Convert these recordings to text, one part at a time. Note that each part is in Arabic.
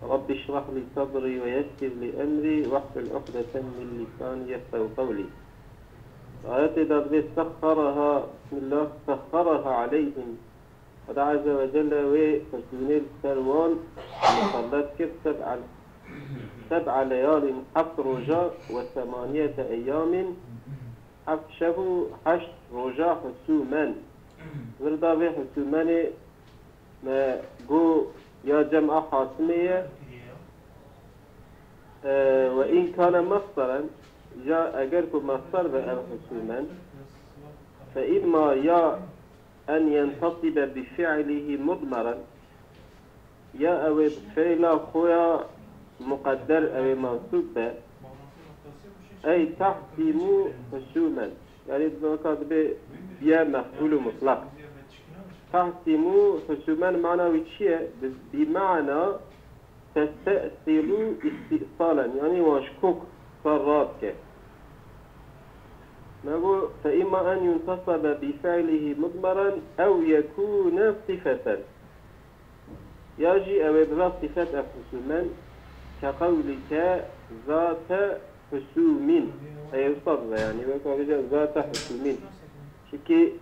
رب اشرح لي صدري ويسر لي أمري واحلل عقدة من لساني يفقهوا قولي. آيات دابة سخرها بسم الله سخرها عليهم قد عز وجل وفسونيل سروان مصلات كيف سبع ليال حفظ رجاء وثمانية أيام حفظ شهو حشت رجاء حسومان وردا في حسومان ما جو يا جمع حاسمية وإن كان مصدرا جاء أجركم مصدر بأم حسوما فإما يا أن ينتصب بفعله مضمرا يا أو فعل خويا مقدر أو منصوب أي تحتم حسوما يعني بيا مفعول مطلق تحتم حسوما معنى وشيء بمعنى تستأصل استئصالا يعني واشكوك صراتك نقول فإما أن ينتصب بفعله مضمرا أو يكون صفة يجي أو يبغى صفة حسوما كقولك ذات حسوم أي صدر يعني ذات حسوم شكي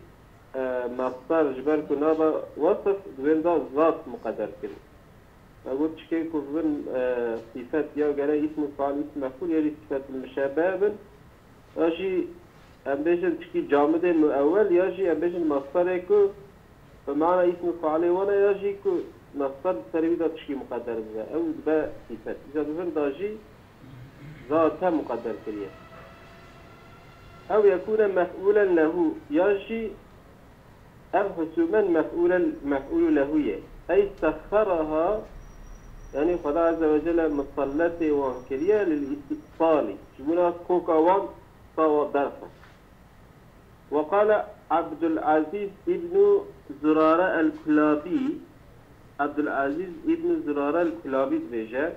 مصدر جبر كنا وصف دوين ذات مقدر كده أقول شكي كفن صفات يا جرى اسم فعل اسم مفعول يلي صفات المشابه يجي أمبيجن شكي جامد المؤول يجي أمبيجن مصدر كو فمعنى اسم فعل وانا يجي كو مصدر تريد شكي مقدر بها أو با صفات إذا دوين داجي ذات مقدر كده أو يكون مفعولا له يجي أو حسوما مفعول له أي سخرها يعني خدا عز وجل مصلته وانكريا للاستئصال شبنا كوكا وان صوى درسا وقال عبد العزيز ابن زرارة الكلابي عبد العزيز ابن زرارة الكلابي بيجا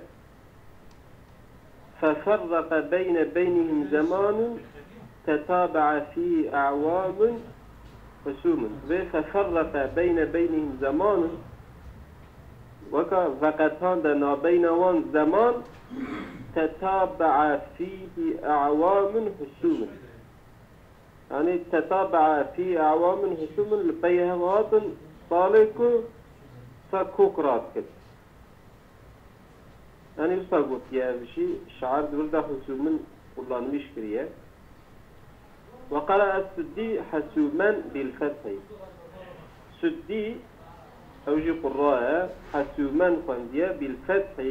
ففرق بينهم زمان تتابع فيه أعوام حسوم ففرق بينهم زمان وقتان دنا بين وان زمان تتابع فيه أعوام حسوم يعني تتابع فيه أعوام حسوم لبيهوات صالك فكوكرات كده يعني بس أقول يا بشي شعار دولدا حسوم والله مش كريه وقال السدي حسوما بالفتح سدي أوجي قراءة حسوما خندية بالفتح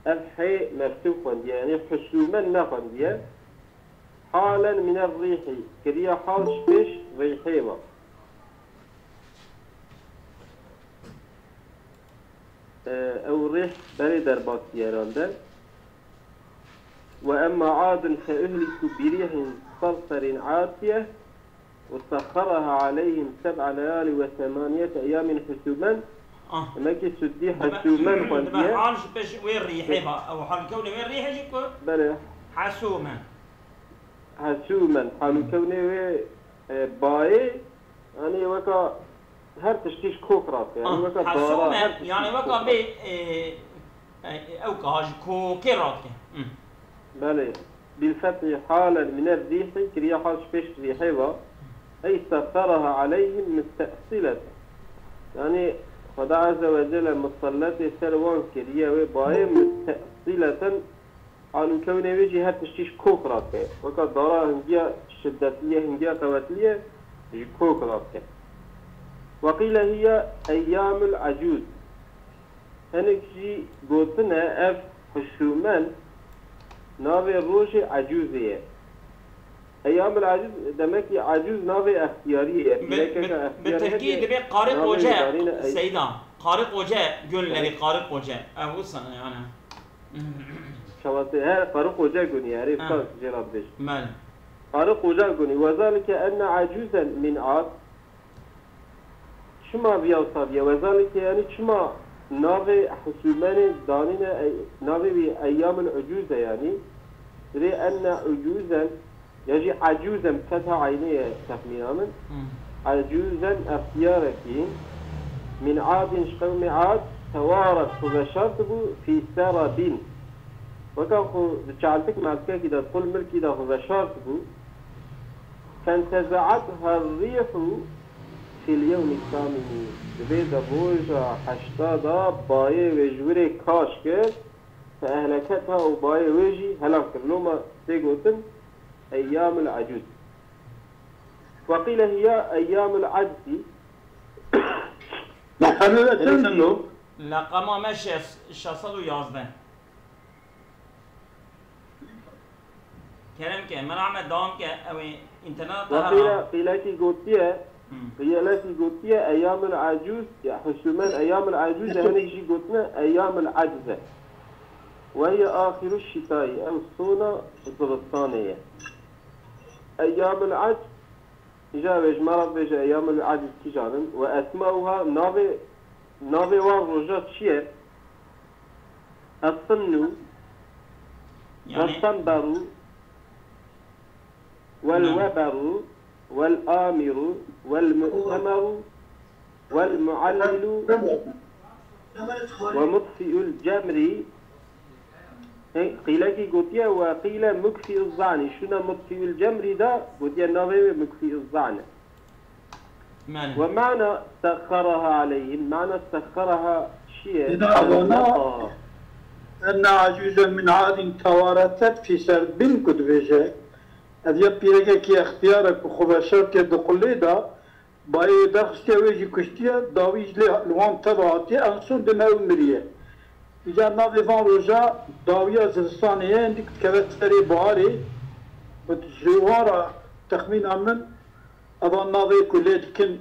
الحي مفتوح خندية يعني حسوما ما خندية حالا من الريح كريا حال شبش ريحيوة أو الريح بري دربات يرانده وأما عاد فأهلك بريح صرصر عاتية وسخرها عليهم 7 ليال و8 أيام حسوما ماكي سدي حسوما خندية حال باش وين ريحها أو حال كوني وين ريحها جيكو بله حسوما حال كوني باي يعني وكا هر تشتيش كوكرات يعني وكا حسوما يعني وكا بي أو كاج كوكرات بله بالفتح حالا من الريح كريا حال شبش ريحها أي سخرها عليهم مستأصلة يعني خدا عز وجل مصلته سروان كريا وباي مستأصلة حال كونه ويجي هات تشتيش كوكرات وكا دارا هنجيا شدتية هنجيا قوتلية كوكرات وقيل هي أيام العجوز هنك جي قوتنا أف حشومان ناوي روش عجوزية أيام العجوز دمك عجوز ناوي اختيارية بالتأكيد بي قارق وجاء سيدان قارق وجاء قل لي قارق وجاء أبو سنة يعني شواتي ها قارق وجاء قني عريف قارق جراب بيش مال قارق وجاء قني وذلك أن عجوزا من عاد شما بيوصابيا وذلك يعني شما ناوي حسومان دانين ناوي بأيام العجوزة يعني لأن عجوزا يجي عجوزا فتح عينيه تخمينا عجوزا اختيارك من عاد قوم عاد توارد خذ شرط بو في سرب وكان خو جعلتك مع الكاكي دا تقول ملكي دا خذ شرط بو فانتزعتها الريح في اليوم الثامن دبيد بوجا حشتا باي وجوري كاش كرد فأهلكتها وباي وجي هلاك لوما تيغوتن أيام العجوز وقيل هي أيام العجز لقما ماشي 611 كلام كه من عمل دوام كه او انترنت وقيل لكي قوتيه قيل لكي قوتيه أيام العجوز يا حسومان أيام العجوز هنا يجي قوتنا أيام العجزة وهي آخر الشتاء أو الصونة الضغطانية أيام العجز جاوج مرض بيجي أيام العجز كجانن وأسماؤها نافي والرجات شيء الصنو والصنبر والوبر والآمر والمؤتمر والمعلل ومطفئ الجمر قيل كي قوتيا وقيل مكفئ الظعن شنو مطفئ الجمر ده قوتيا نافي مكفئ الظعن ومعنى سخرها عليهم معنى سخرها شيء أن عجوزا من عاد توارثت في سرب كدفجة هذا بيرجع كي اختيارك وخباشات يدخل دا باي دخستي ويجي كشتيا داويج لوان تبعتي أنصون دماء مريه إذا نافي فان رجع داوية زلستانية عندك كبت فري بواري بتجوارا تخمين أمن أظن نافي كليت كن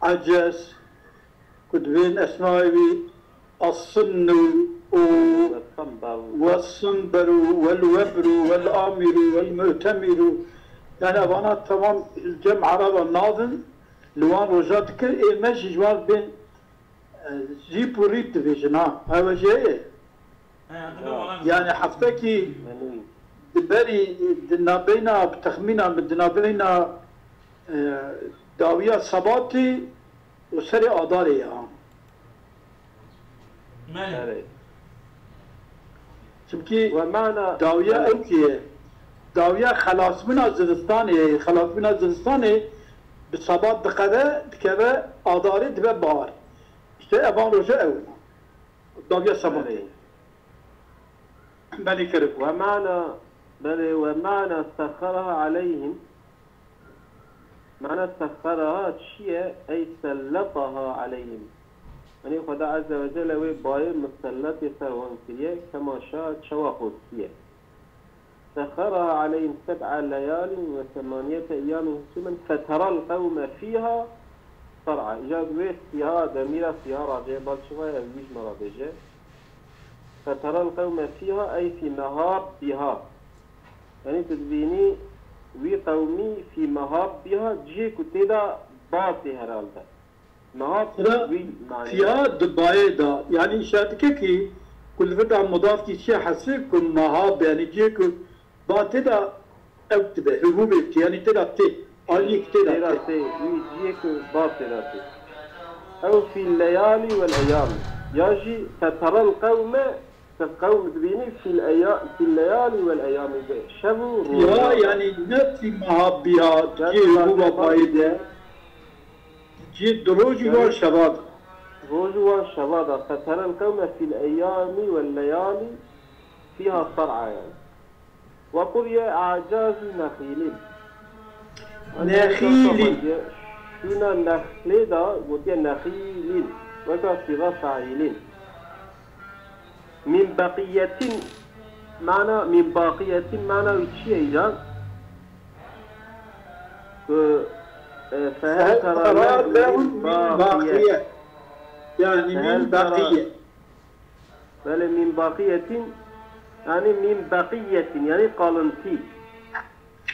عجز كدوين أسماوي الصن والصنبر والوبر والآمر والمؤتمر يعني أبانا تمام الجمع عرب الناظم لوان رجعت كل إيه ماشي جوار بين جي بوريت فيجنا هذا جاي يعني حفتكي دبري دنابينا بتخمينا بدنابينا داوية صباتي وسري آداري مالي چونكي داوية اوكي داوية خلاص من زلستاني خلاص من زلستاني بصبات دقده دكبه آداري دبه بار işte أبان رجاء أولا داوية صباتي بلي كرب ومعنى سخرها عليهم معنى سخرها شيء أي سلطها عليهم يعني خدا عز وجل وي باير مسلط يسوون كريه كما شاء شواخذ فيه سخرها عليهم 7 ليال و8 أيام حسوما فترى القوم فيها صرعى إجاز ويس فيها دميرة فيها راجع بعد شوية ويج مرة بيجي فترى القوم فيها أي في مهاب بها يعني تدبيني وي قومي في مهاب بها جي كتدا باطي هرالده مهاب فيها دباية دا يعني شاتكي كل فترة مضاف كي شيء حسيكم مهاب يعني جيكو باطدا أو تبه هبوبك يعني تدا تي عليك تدا تي جيكو باطدا تي أو في الليالي والأيام يجي فترى القوم تبيني في الليالي والأيام شبو يا يعني نفي مهاب بها جي هبوبا بايدة جي دروج والشباب دروج والشباب فترى القوم في الأيام والليالي فيها صرعى يعني وقرية أعجاز نخيل شنا نخيل دا قلت نخيل وكا صيغة فاعلين من بقية معنى وشي إيجاد فهل ترى من باقية يعني من بقية بل من باقية يعني من بقية يعني قالنتي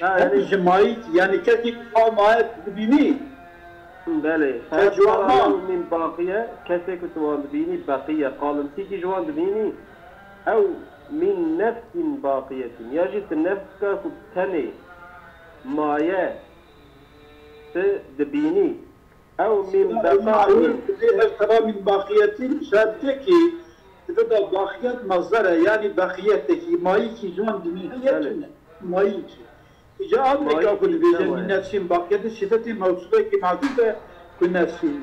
يعني جماعيت يعني كثير قامات بني بله فهل من باقية كثير كتوان بني بقية قالنتي كي جوان بني أو من نفس باقية يجب النفس كتني مايا دبيني أو من بقاء ترى من باقية شادتكي تبدأ باقيات مصدرها يعني باقيتك مايكي جوان دنيا مايكي إجا أمريكا كل بيجن من نفسين باقيات الشتات موصولة كي معدودة كل نفسين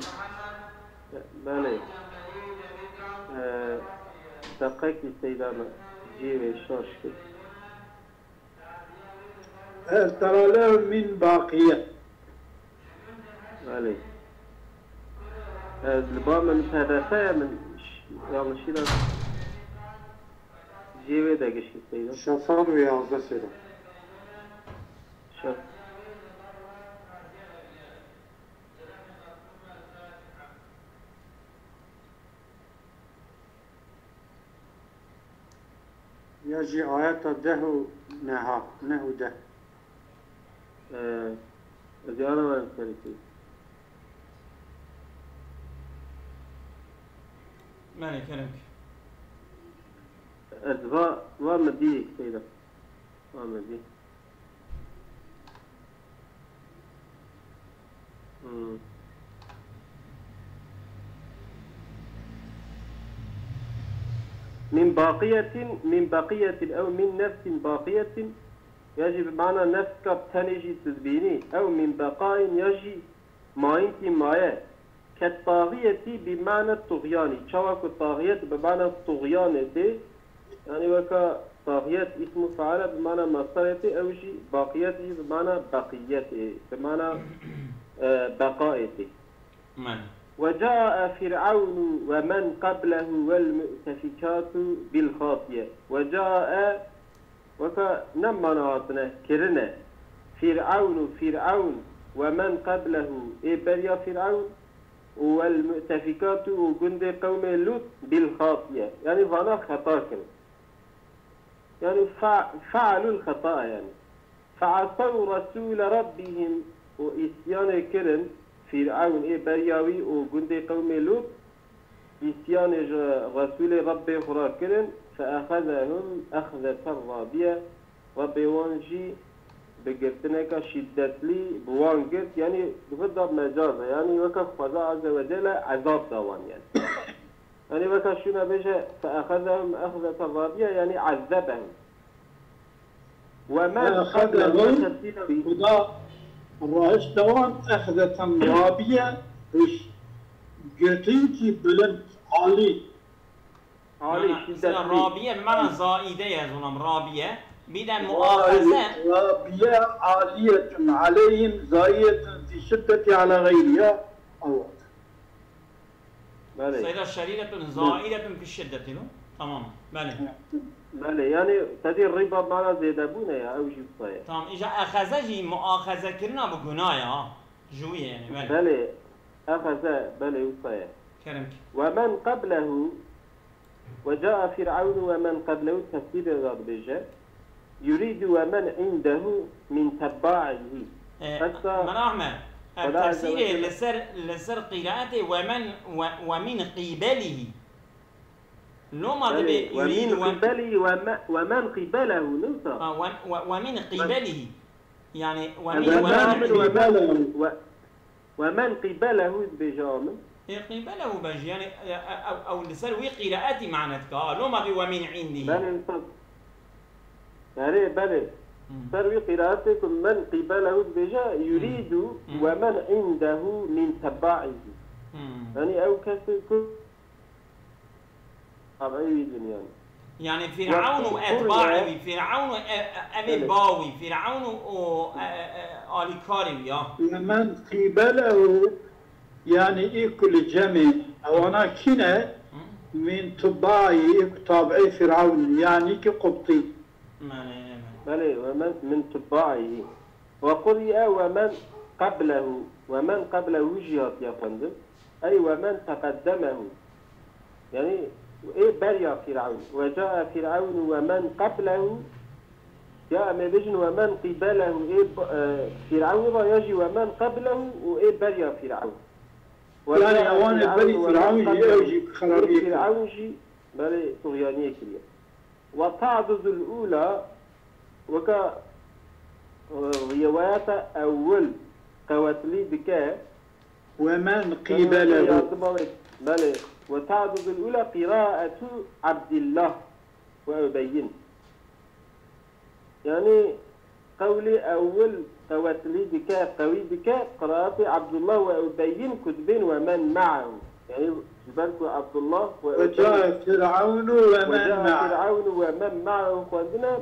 بله دقيق السيدانة جيوه شاشكي هل ترى له من باقية بله الباب من هدفه من يعني شيء جيوه دقش السيدانة شفار ويازده سيدا شاف يجي آيات ده نهو ده زيارة ما نفسرتي ماني كلامك أزغاء ومديك سيدة ومديك من بقية أو من نفس باقية يجي بمعنى نفس كبتنجي تزبيني أو من بقاء يجي ما انت مايا كالطاغية بمعنى الطغيان شوك الطاغية بمعنى الطغيان يعني وكا طاغية اسم فعل بمعنى مصدرته أو شيء باقيته بمعنى بقيته بمعنى بقائته وجاء فرعون ومن قبله والمؤتفكات بالخاطئة وجاء وكنما نعطنا كرنا فرعون ومن قبله إبريا فرعون والمؤتفكات وجند قوم لوط بالخاطئة يعني فانا خطأ يعني فعلوا الخطأ يعني فعصوا رسول ربهم وإسيان كرن فرعون إبرياوي وجند قوم لوط إسيان رسول ربي خرا كرن فأخذهم أخذة رابية ربي وانجي بقرتنك شدت لي بوانقرت يعني بغضب مجازة يعني وكف فضاء عز وجل عذاب دوان يعني وكف شنا بيجا فأخذهم أخذة رابية يعني عذبهم وما أخذهم خدا الرئيس دوان أخذة رابية وش قرتينتي بلند عالي رابية بمعنى زائدة يا ظلم رابية بدأ مؤاخذة رابية عالية عليهم زايدة في شدة على غيرها الله سيدة الشريرة زائدة في الشدة تمام بله يعني تدي الربا معنا زيدابونه يا أو جيب صايا تمام إجا أخذ جي مؤاخذة كرنا بجناية جوية يعني بله أخذ بله وصايا كرمك ومن قبله وجاء فرعون ومن قبله تفسير الربجة يريد ومن عنده من تباعه من أحمد التفسير لسر قراءته ومن قبله لو ما يريد ومن قبله ومن قبله نوصى ومن قبله يعني ومن قبله بجامل قبله بجي يعني أو لسر قراءتي معناتك لو ما ومن عنده بله سروي قراءتكم من قبله بجا يريد ومن عنده من تباعه يعني أو كسر يعني فرعون وأتباعه فرعون أمين باوي فرعون آل كاري ومن قبله يعني كل جمع أو أنا كنا من تباعي تابعي فرعون يعني كقبطي بلى ومن من تباعه وقرئ ومن قبله جهات يا فندم أي ومن تقدمه يعني إيه بريا فرعون وجاء فرعون ومن قبله جاء مبجن ومن قبله إيه فرعون يجي ومن قبله وإيه بريا فرعون يعني أوان بري فرعون يجي خرابيك فرعون جي بلى طغيانية كليا وتعضد الأولى وكا روايات أول قواتلي بكا ومن قبله. بلى وتعدد الأولى قراءة عبد الله وأبين. يعني قولي أول قواتلي بك قوي بك قراءة عبد الله وأبين كتبين ومن معه. يعني جبالك عبد الله وجاء فرعون ومن معه. فرعون ومن معه قلنا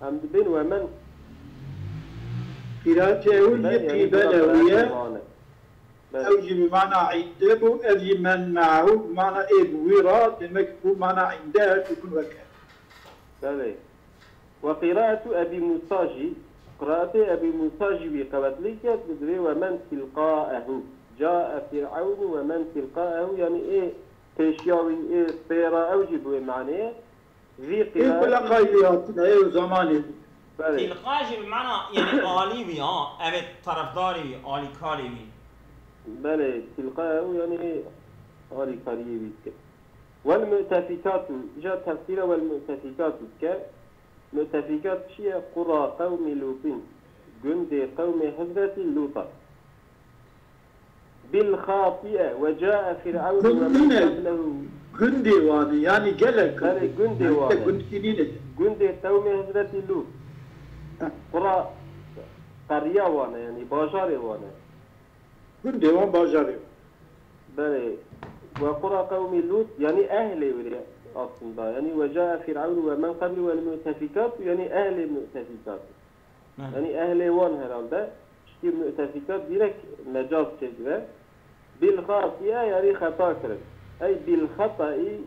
عبد بين ومن قراءته قبله أوجي بمعنى عنده أذي من معه بمعنى إبويرا بمكتوب معنى عنده تكون وكذا. بلى وقراءة أبي موسى قراءة أبي موسى بقواتلك تدري ومن تلقاءه جاء فرعون ومن تلقاءه يعني إيه تشياوي إيه طيرة أوجي بمعنى ذي قراءة كل قايلات أي زمانه. تلقاء بمعنى يعني عالي أبد طرفداري عالي كاري. بلى تلقاءه يعني عالي كاري. والمؤتفكات جاء تفسير والمؤتفكات مؤتفكات شيء قرى قوم لوط جند قوم حضرة لوط بالخاطئة وجاء فرعون ومن قبله جندي واني يعني جلك جندي واني جندي قوم حضرة لوط قرى قرية وانا يعني باجار وانا جندي وان باجار بلى وقرى قوم لوط يعني أهل ولي أصلا يعني وجاء فرعون ومن قبل والمؤتفكات يعني أهل المؤتفكات يعني أهل وان هذا شتي المؤتفكات ديرك مجاز كذا بالخاطئة يعني خطأ كرن أي بالخطأ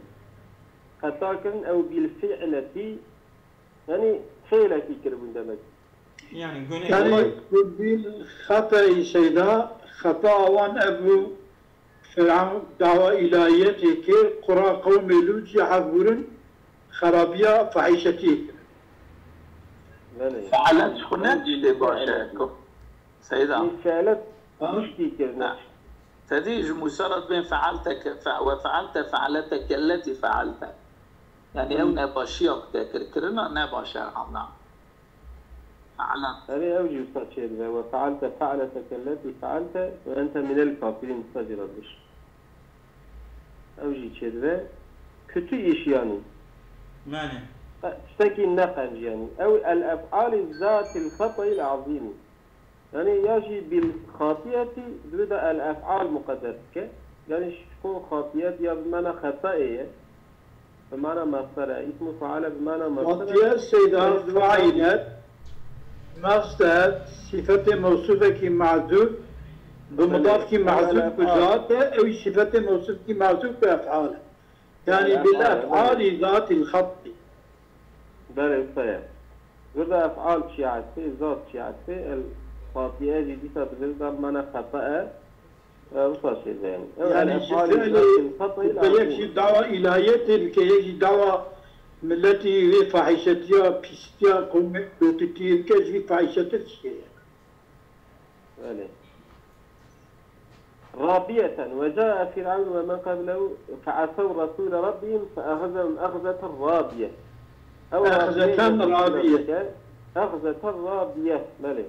خطأ كرن أو بالفعلة يعني فعلة كربون دمك يعني بالخطأ سيدا خطأ وان أبو فرعون دعوة إلهيته قرى قوم لوط يحضرون خرابية فحيشتي فعلت هناك لباشاكم سيدا فعلت مشتي كرنا تديج مسرد بين فعلتك وفعلت فعلتك التي فعلت يعني أو نباشيك كرنا نباشا عنا فعلت أنا أوجي استشهد وفعلت فعلتك التي فعلت وأنت من الكافرين استجر بش أوجي شد kötü iş yani. معنى تشتكي النقل يعني أو الأفعال ذات الخطأ العظيم يعني يجي بالخاطئة ضد الأفعال مقدرة يعني شكون خاطئة يا بمعنى خطأية بمعنى مصدر اسم فعل بمعنى مصدر خاطئة سيدة فاعلة مصدر صفة موصوفة كي معذوف بمضاف كي معذوف بذاته أو صفة موصوفة كي معذوف بأفعاله يعني بالأفعال ذات الخط بله صحيح ضد أفعال شيعة ذات شيعة الخاطئة جديدة بذلك معنى خطأ وصاشي يعني يجي دعوة إلهية كي يجي دعوة التي هي فاحشتها بيستيا قوم لوطيتين كي فاحشتها شيء رابية وجاء فرعون ومن قبله فعصوا رسول ربهم فأخذهم أخذة رابية أو أخذة رابية أخذة رابية ملك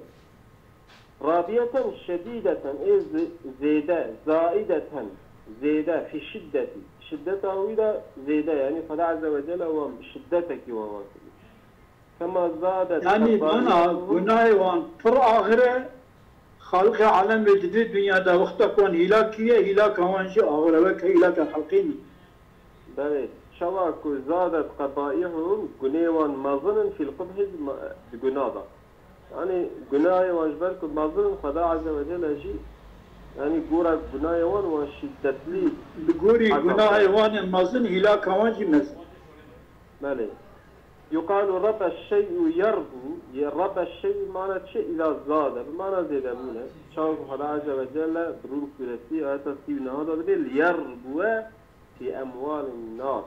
رابية شديدة زيادة زائدة زيادة في الشدة شدته إلى زيادة يعني فلا عز وجل هو شدتك وواصل كما زادت يعني أنا قناي وان فر آخره خالق عالم جديد الدنيا دا وقت كون هلاكية هلاك وانشي آخره وك هلاك الحلقيني بلى شواك زادت قبائحهم قنيوان مظن في القبح بقناضة يعني قناي وانجبرك مظن فلا عز وجل شيء يعني قورا قناي وان وشدت لي بقوري قناي وان المظن هلاك وانشي مثل بلى يقال رب الشيء يربو رب الشيء معنى شيء إذا زاد بمعنى زيد منه شاوف الله عز وجل بروح كرسي آيات السيونة هذا بدل يربو في أموال الناس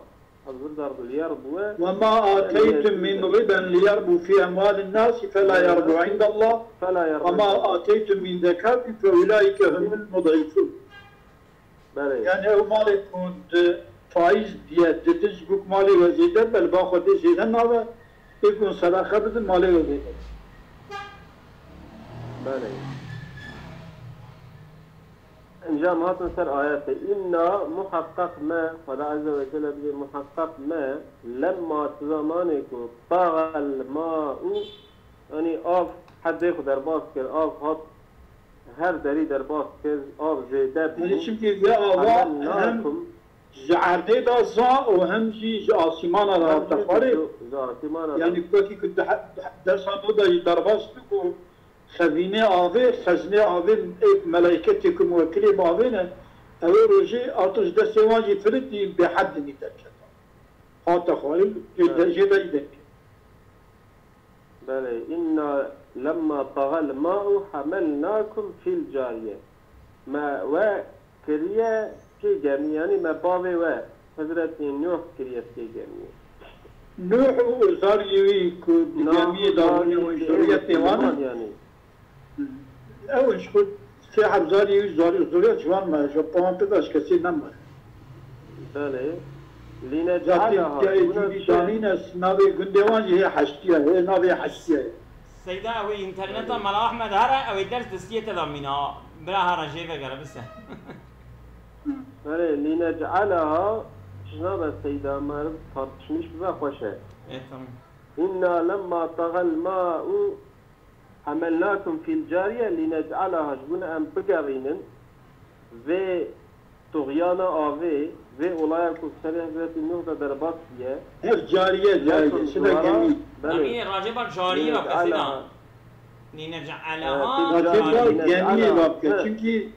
وما آتيتم من ربا ليربو في أموال الناس فلا يربو عند الله وما آتيتم من زكاة فأولئك هم المضعفون يعني هو مالك كنت فائز ديت تجيبك مالي وزيدة بل باخذ زيدة هذا يكون صدقة بدل مالي وزيدة انجام هاتن سر آياته إنا محقق ما خدا عز وجل بيه محقق ما لما زمانك طغى الماء يعني آف حد ياخد درباس كر آف هات هر داري درباس كر آف زيدا يعني چونكي ذا آواء هم جعرده دا زا وهم جي آسمان را تخاري يعني كوكي كنت درسان دا درباس تكو خزینه آوه خزینه آوه ایک ملائکتی که موکلی باوه نه اوه روژه آتش دسته واجی فردی به حد نیتر کتا حتی خواهی جده ایده بله إنا لما طغى الماء حملناكم في الجارية ما و كريه كي جميع يعني ما باوه و حضرت نوح كريه كي جميع نوح وزاريوي كو جميع داروني وشورية تيوانا يعني اول شخص سه حبزاری زوری جوان ما جو پام پیداش کسی نمبر بله لنجعلها جوری دانین اس ناوی گندوان هي حشتیه هي ناوی حشتیه سيدا او انترنت ملا احمد هرا او درس دستيه تضمينها برا هرا جيبه قال بس بله لنجعلها جناب السيدة مرد فرشمش بذا خوشه ايه تمام إنا لما طغى الماء حملناكم في الجارية لنجعلها جبنا أم بقرينن في طغيانا آوي في أولايكم سريع ذات النهضة دربات فيها هف جارية سنة جميل جميل راجبا جارية وكسنا لنجعلها راجبا جميل وابكا چونكي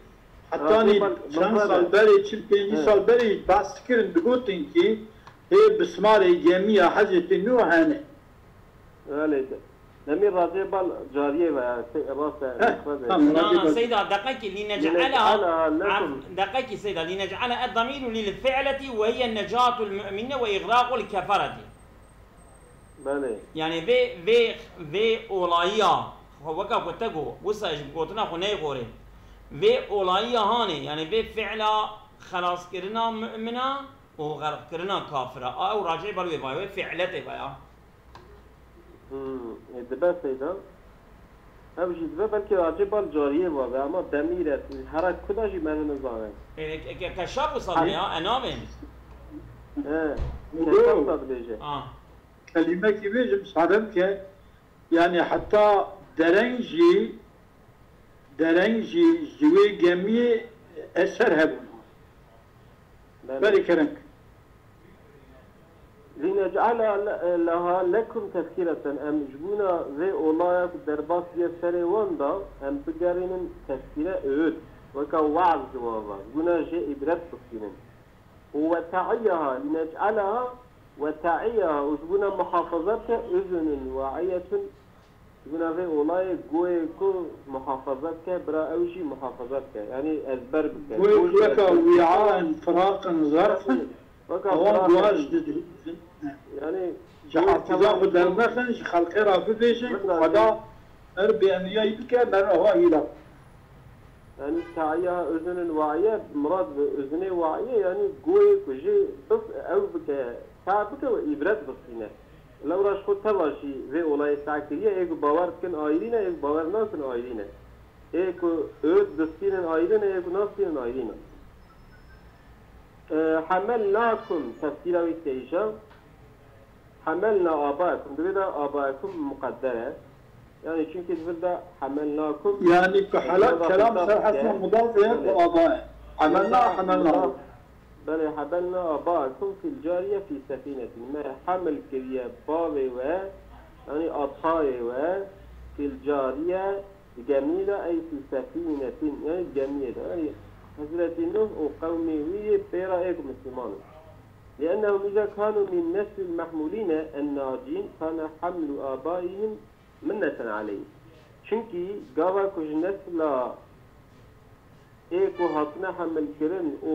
حتى چند سال بري 45 سال بري بحث كرن بقوتن كي هي بسماري جميع حزة نوح هاني نمير راجبا جارية لا سيدة دقيقة لنجعلها دقيقة سيدة لنجعلها الضمير للفعلة وهي النجاة المؤمنة وإغراق الكفرة بله يعني في أولايا هو كا كتجو وسا قوتنا خناي غوري في أولايا هاني يعني في فعلة خلاص كرنا مؤمنة وغرق كرنا كافرة أو راجع بالوي باي فعلته بايا دبا سيدا أبجي دبا بلكي راجب الجارية بابا أما دميرة الحرك كداجي من نظامه كشاب وصلني أنامن كشاب صد بيجي كلمة كي بيجي مصادم كي يعني حتى درنجي جوي جميع أثر هبون بارك كرمك لنجعل لها لكم تذكرة أم جبونا ذي أولايك درباس يسري واندا أم بقارين تذكرة أود وكا وعظ جوابا جبونا جاء إبرات بسكين وتعيها لنجعلها وتعيها وجبونا محافظتك أذن واعية جبونا ذي أولايك قوي كو محافظتك برا أوجي محافظتك يعني أزبربك قوي لك وعاء فراقا ظرفا يعني حافظه در نخنش خلقه را ببیشن خدا اربی امیایی بکه برها هیلا يعني تعيها أذن واعية مراد بأذن واعية يعني قوي كجي بس أو بك تعبك وإبرات بسينة لو راش خود تلاشي في ولاية ساكرية ايكو باور كن آيرينة ايكو باور ناسن آيرينة ايكو أود بسينة آيرينة ايكو ناسن آيرينة حملناكم تفسير ويتيشا حملنا آباءكم دبدا آباءكم مقدرة يعني çünkü burada حملناكم يعني كحلق كلام صرح اسمه مضاف وآباء حملنا بل حملنا آباءكم في الجارية في سفينة ما حمل كريا باوي و يعني أطهاي و في الجارية جميلة أي في سفينة يعني جميلة يعني حضرت نوح وقومه ويه بيرائكم مسلمان لأنهم إذا كانوا من نسل المحمولين الناجين كان حمل آبائهم منة عليه çünkü gava kuj nesla eko hatna hamil kirin o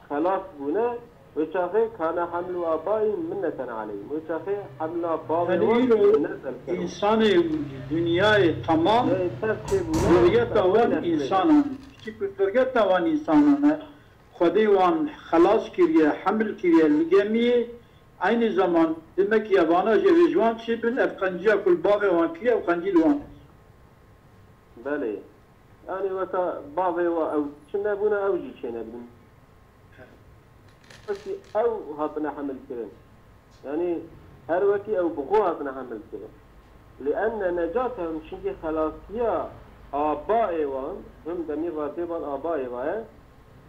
خلاص buna ve çahe kana hamlu abayim minneten aleyhim ve çahe hamlu abayim insanı dünyayı tamam zürriyete van insanın küçük zürriyete van insanına خدای وان خلاص کریه حمل کریه لگمی aynı zaman demek ki yabana jevizwan çibin efkanciya kul bağı van kiriye efkancil van بله يعني وكا بعضي أو شنا بنا أو جي شنا بنا بس أو هاتنا حمل كرن يعني هروكي أو بغو هاتنا حمل كرن لأن نجاتهم شنكي خلاصية آبائهم هم دمير راتبان آبائهم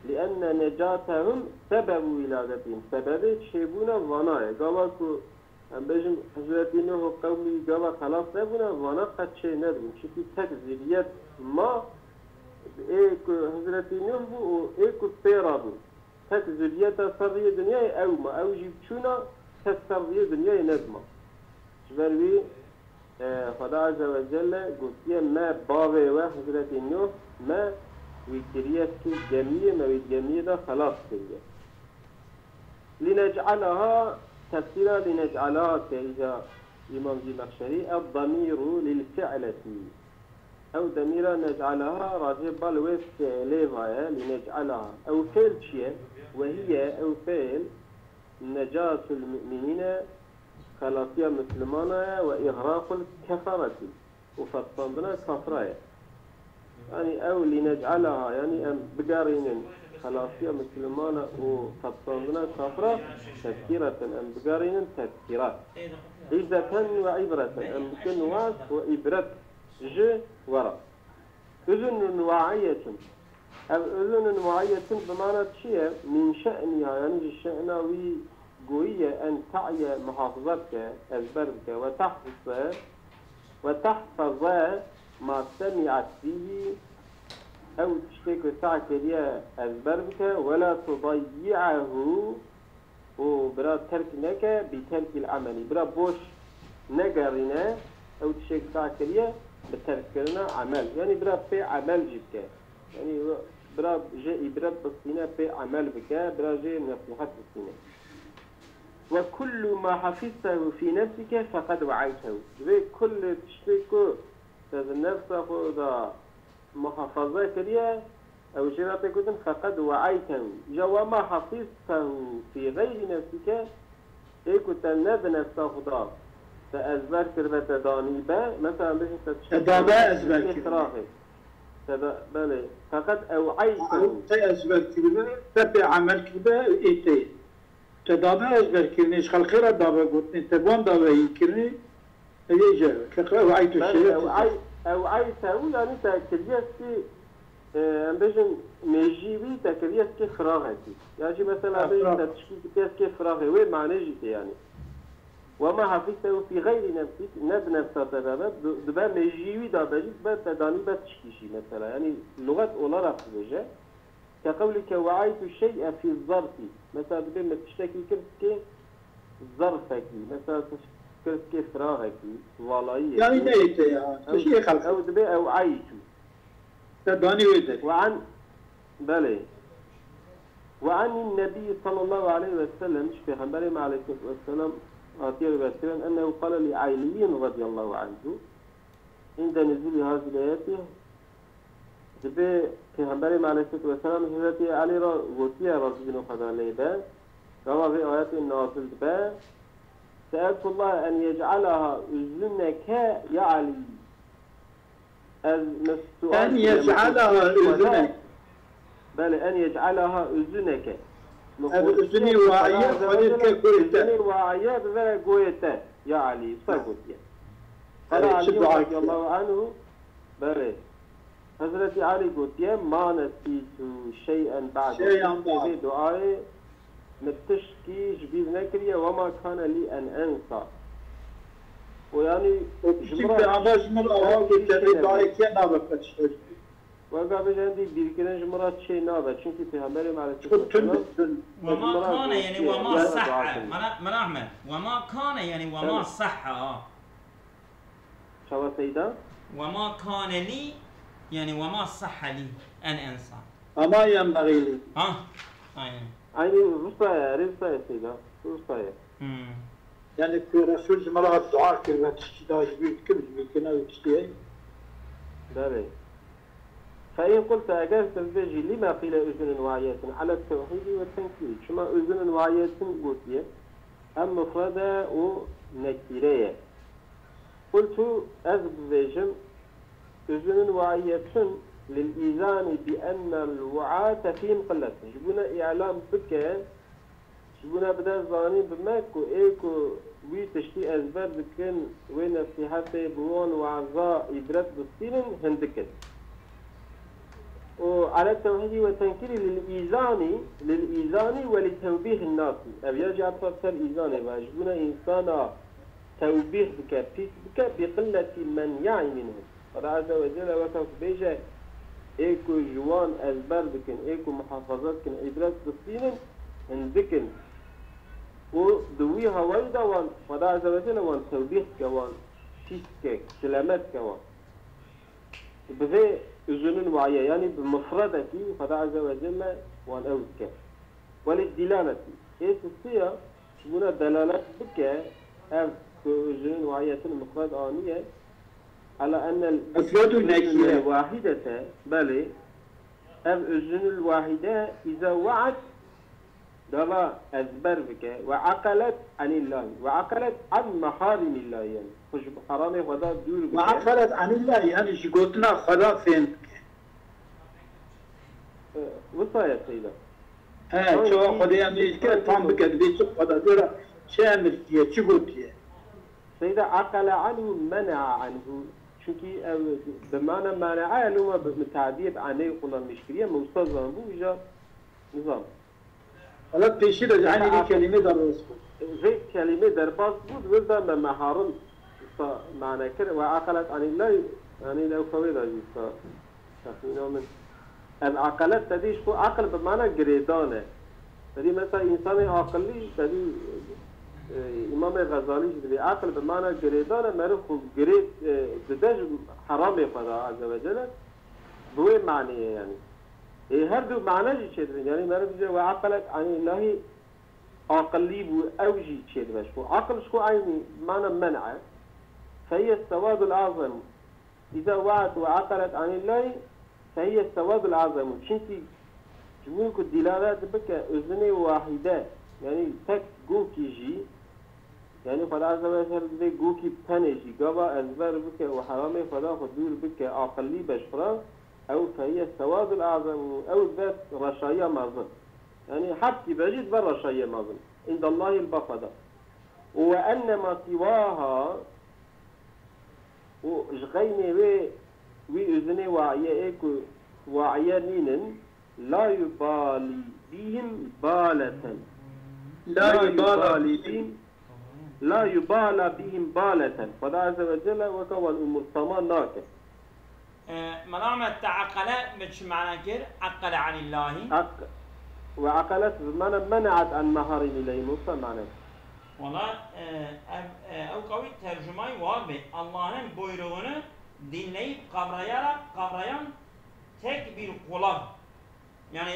لأن نجاتهم سبب ولادتهم سبب شيبونا ونايا قواكو هم بيجم حضرت نوح قومي قوا خلاص نبونا وانا قد شيء ندون شكي تكذيريات ما ايكو حضرت نوح بو ايكو بيرا بو تكذيريات سرية دنيا او ما او جيبتونا تسرية دنيا ندما شبروي خدا عز وجل قلت ما باوي وحضرت نوح ما ويكريات جميع ما ويجميع دا خلاص كريا لنجعلها تفسيرا لنجعلها كإذا إمام زمخشري الضمير للفعلة أو ضميرا نجعلها راجبة لوفعلها لنجعلها أو فعل شيء وهي أو فعل نجاة المؤمنين خلاصية مسلمانا وإغراق الكفرة وفصلنا كفرة يعني أو لنجعلها يعني أم بقارين خلاصية مسلمانة وفصلنا كفرة تذكيرة أم بقارين تذكيرات عزة وعبرة أم بكن واس وإبرة ج وراء أذن واعية أو أذن واعية بمعنى شيء من شأنها يعني الشأنوي قوية أن تعي محافظتك أزبرك وتحفظ ما سمعت به أو تشتكي تعكريا أزبرك ولا تضيعه وبرا تركنك بترك العمل برا بوش نقرنا أو تشتكي تعكريا بتركنا عمل يعني برا في عمل جبك يعني برا جاء برا بسينا في عمل بك برا جاء نصيحة بسينا وكل ما حفظته في نفسك فقد وعيته كل تشتكي النفس خذ محافظة كريا أو شرط كتن فقد وعيته جوا ما حفظته في غير نفسك كنت ند نفسه خدا فأزبر كربة دانيبا مثلا بيش تدابا أزبر كربة بله فقد أوعيته أزبر كربة تبع عمل كربة إيتي تدابا أزبر كرني إيش خلقيرا دابا قلت أنت بوان دابا يكرني يجي كقرأ وعيت الشيء أوعيته يعني تكريسكي بيجن ميجيبي تكريسكي فراغتي يعني مثلا بيجن تشكيسكي فراغي وين معنى جيتي يعني وما حفظته في غير نفسك ند نفسه تبابا دبا ميجيبي دابجيك با تداني با تشكيشي مثلا يعني اللغة أولا رفضجة كقولك وعيت الشيء في الظرف مثلا دبا ما تشتكي كرسكي ظرفكي مثلا كرسكي فراغكي والله يعني نيته يعني شيء خلق أو دبا أو عيتو تداني ويدك وعن بلي وعن النبي صلى الله عليه وسلم في خبره عليه الصلاة والسلام أعطيه بسيرا أنه قال لعلي رضي الله عنه عند نزول هذه الآيات دبا في خبره عليه الصلاة والسلام هذه علي وصية رضي الله عنه كما في آيات النازل دبا سألت الله أن يجعلها أذنك يا علي أن يجعلها أذنك بل أن يجعلها أذنك أذني واعية ولدك قويتا أذني واعية بذلك قويتا يا علي فقط قال علي رضي الله عنه بل حضرت علي قلت ما نسيت شيئا بعد في دعائي متشكي جبيز نكريا وما كان لي أن أنسى ويعني جمرة عماجمر أوهاك الدعائي كي نابك وقابل عندي بيركنا جمرات شيء نابك شنكي في همالي مع السلام وما كان يعني وما صح من أحمد وما كان يعني وما صح شو سيدا وما كان لي يعني وما صح لي أن أنسى أما ينبغي لي يعني رصايا سيدا رصايا يعني كرسول جمرة الدعاء كلمة تشتاج بيت كل بيكنا وتشتيه داري فإن قلت أجازت البيجي لما قيل أذن واعية على التوحيد والتنكيل شما أذن واعية قلت أم مفردة ونكيرية قلت أذب بيجم أذن واعية للإيذان بأن الوعاة فيهم قلة جبنا إعلام بك جبنا بدأ زاني بماكو إيكو وي تشتي أزبار بكن وين نصيحتي بوان وعزاء إبرات بسطين هندكت وعلى التوحيد والتنكير للإيذان ولتوبيخ الناس أبي يرجع تفسر إيذان واجبنا إنسانا توبيخ بك بقلة من يعي منهم الله عز وجل وكف بيجا إيكو جوان أزبار بكن إيكو محافظات كن إبرات بسطين هندكن ودويها ويدا وان الله عز وجل وان توبيخ كوان فيسك سلامات كوان بذي أذن وعيا يعني بمفردة الله عز وجل وان أوزك وللدلالة إيه السيا شبونا دلالات بك أو أذن وعيا مفرد آنية على أن الأذن واحدة بل الأذن الواحدة إذا وعت دلا أزبر بك وعقلت عن الله وعقلت عن محارم الله يعني خش حرام خدا دور بك وعقلت عن الله يعني شي قلتنا خدا فين وصايا سيدة شو خدا يعني كده فهم بك بيش خدا دور شامل فيها شو قلت سيدة عقل عنه منع عنه شوكي بمعنى منع لو متعديب عنه يقولنا المشكلة مستظن بوجا نظام ولا بيشي رجعني لي كلمة درس غير كلمة درباس بود وزا ما محارم معنى كر وعقلت عن الله يعني لو فويدا جيسا تخمينا من العقلت تديش خو عقل بمعنى جريدانه تدي مثلا إنسان عقلي تدي إمام غزالي جدي عقل بمعنى جريدانه معروف جريد بدج حرام خدا عز وجل بوي معنى يعني هر دو معنى جي يعني معروف وعقلت عن الله عقلي بو أوجي شيء باش عقل شو عيني معنى منع فهي السواد الأعظم إذا وعت وعقلت عن الله فهي السواد الأعظم شنتي جميلك الدلالات بك أذني واحدة يعني تك جوكي جي يعني فلا عز وجل جوكي بتنجي قبا أزبار بك وحرامي فلا خدور بك عقلي بشرا أو فهي السواد الأعظم أو ذات رشايا مظن يعني حتى بجد بالرشايا مظن عند الله البفضة وأن ما سواها وجغيني وإذني وعيائك وعيانين لا يبالي بهم بالة لا يبالى بهم بالة فالله عز وجل وكوى الأمور طمان ناكس منعمة تعقل مش معنى كير عقل عن الله وعقلت بمعنى منعت عن محارم الله موسى معنى والله او قوي ترجمه واضح الله'ın buyruğunu dinleyip kavrayan tek bir kula yani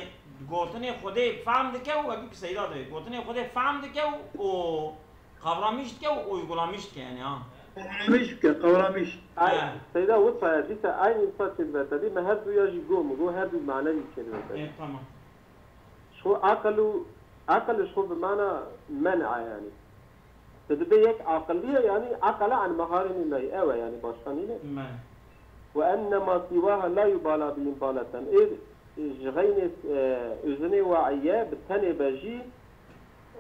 gotini خودی فهم دکه و اگه سیدا داره گotini خودی فهم دکه و kavramış دکه و uygulamış دکه yani ha مش كقورامش سيدا وصفة ديتا أي إنسان كلمة دي ما هدو يجي قوم هدو معنى الكلمة تمام شو عقل شو بمعنى منع يعني تدبيك عقلية يعني عقل عن محارم الله أوى يعني باشقانينه وأن ما سواها لا يبالى بهم بالة إذ غين أذني وعيا بالتاني بجي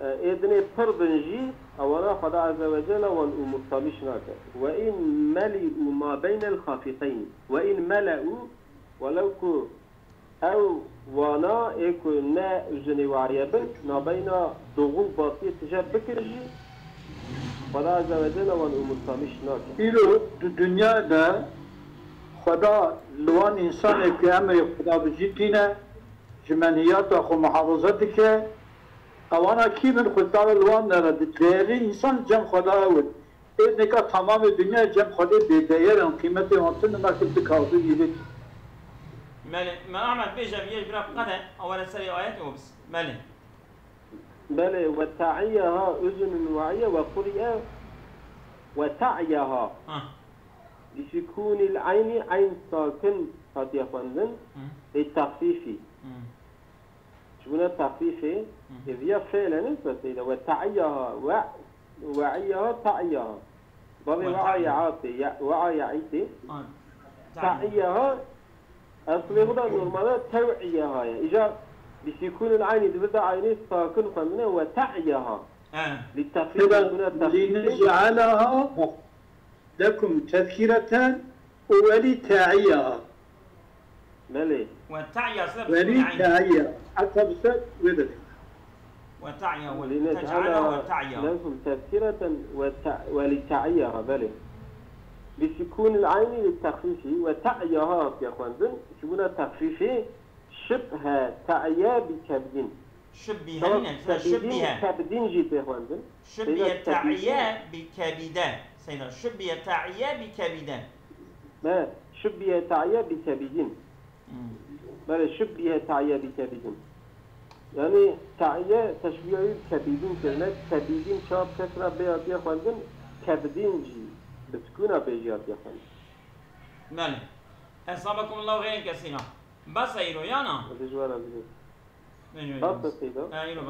إذن فربنجي أولا خدا عز وجل والأمور طمشناك وإن ملئوا ما بين الخافقين وإن ملئوا ولو كو أو وانا إيكو نا أذني وعريبن ما بين ضغول باطية تجاب بكرجي خدا عز وجل والأمور طمشناك إلو الدنيا دا خدا لوان إنسان كي أمر خدا بجيتنا جمانيات أخو محافظتك اوانا کی من خدا لوان نرد دیری انسان جم خدا اول این نکا تمام دنیا جم خدا بدهیر ان قیمت آنتن مرکب دکاوزو گیرد ماله ما اعمل بيجا بيجي برا قدر اول سري ايات وبس ماله بله وتعيها اذن واعيه وقرئ وتعيها لسكون العين عين ساكن فاتيا فندن للتخفيف شبنا التخفيف إذ هي فعلا نسبة سيدة وتعيها وعيها تعيها بابي وعي عاطي وعي عيتي تعيها أصله خدا نورمالا توعية هاي إجا بسكون العين تبدأ عيني ساكن خمنا وتعيها للتخفيف لنجعلها لكم تذكرة ولتعيها ملي والتعيا سبب ولتعيها حتى بسد وذلك وتعيا لنجعلها والتعيا لكم تذكرة ولتعيها بلي بسكون العين للتخفيف وتعيها يا اخوان شبنا تخفيفي شبه تعيا بكبدين شبه كبدين جيت يا اخوان شبه تعيا بكبدان سيدنا شبه تعيا بكبدان ما شبه تعيا بكبدين بل شبه تعيا بكبدين يعني تعيا تشبيه بكبدين كلمة كبدين شاب كسرة بيات يا اخوان كبدين جي بتكون بيجيات يا اخوان ماله أصابكم الله غير كسينا بس أيرو يانا بس سيدا